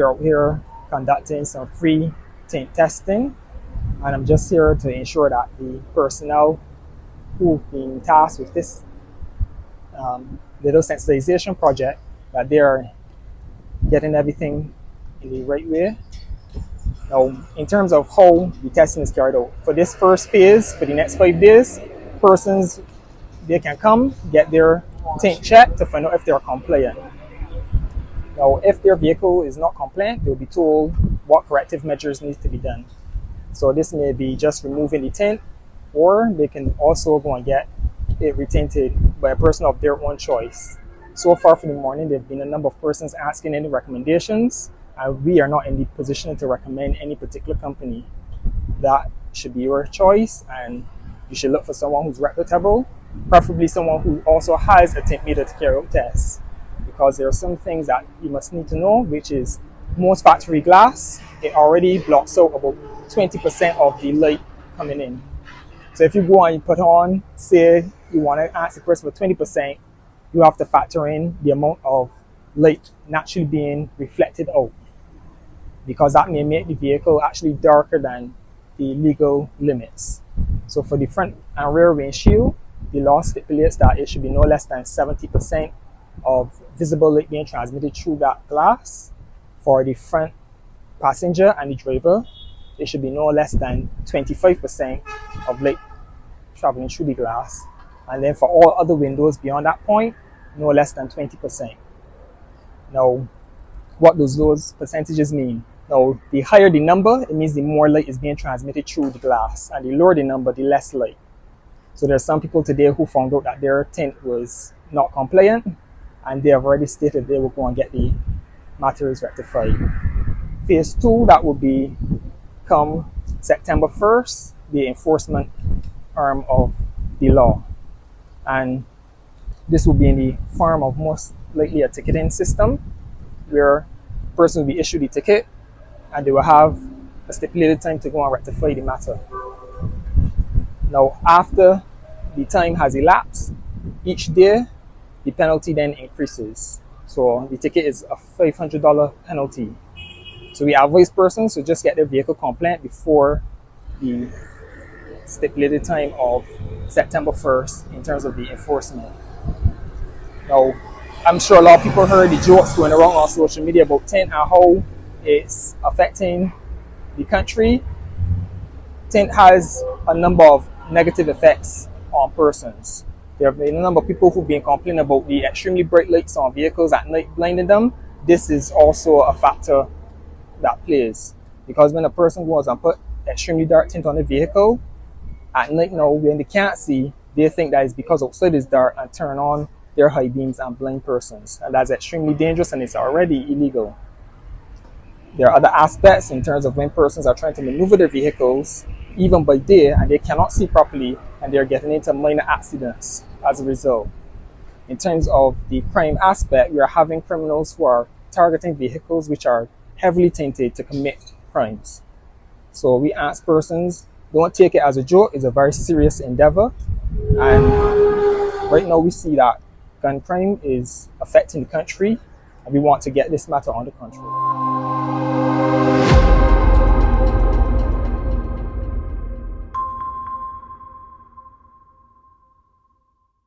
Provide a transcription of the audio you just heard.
we're out here conducting some free tint testing, and I'm just here to ensure that the personnel who've been tasked with this little sensitization project, that they're getting everything in the right way. Now, in terms of how the testing is carried out, for this first phase, for the next 5 days, persons, they can come get their tint checked to find out if they're compliant. Now, if their vehicle is not compliant, they'll be told what corrective measures need to be done. So this may be just removing the tint, or they can also go and get it retinted by a person of their own choice. So far for the morning, there have been a number of persons asking any recommendations, and we are not in the position to recommend any particular company. That should be your choice, and you should look for someone who's reputable, preferably someone who also has a tint meter to carry out tests. Because there are some things that you must need to know, which is most factory glass, it already blocks out about 20% of the light coming in. So if you go and you put on, say you want to ask the person for 20%, you have to factor in the amount of light naturally being reflected out, because that may make the vehicle actually darker than the legal limits. So for the front and rear windshield, the law stipulates that it should be no less than 70% of visible light being transmitted through that glass. For the front passenger and the driver, it should be no less than 25% of light traveling through the glass. And then for all other windows beyond that point, no less than 20%. Now, what does those percentages mean? Now, the higher the number, it means the more light is being transmitted through the glass, and the lower the number, the less light. So there's some people today who found out that their tint was not compliant, and they have already stated they will go and get the materials rectified. Phase 2, that will be come September 1st, the enforcement arm of the law. And this will be in the form of most likely a ticketing system, where a person will be issued a ticket and they will have a stipulated time to go and rectify the matter. Now, after the time has elapsed, each day the penalty then increases. So the ticket is a $500 penalty. So we advise persons to just get their vehicle compliant before the stipulated time of September 1st in terms of the enforcement. Now, I'm sure a lot of people heard the jokes going around on social media about tint and how it's affecting the country. Tint has a number of negative effects on persons. There have been a number of people who've been complaining about the extremely bright lights on vehicles at night blinding them. This is also a factor that plays, because when a person goes and put extremely dark tint on the vehicle at night, now when they can't see, they think that it's because outside is dark and turn on their high beams and blind persons, and that's extremely dangerous and it's already illegal. There are other aspects in terms of when persons are trying to maneuver their vehicles even by day and they cannot see properly, and they're getting into minor accidents as a result. In terms of the crime aspect, we are having criminals who are targeting vehicles which are heavily tinted to commit crimes. So we ask persons, don't take it as a joke. It's a very serious endeavor, and right now we see that gun crime is affecting the country, and we want to get this matter under control.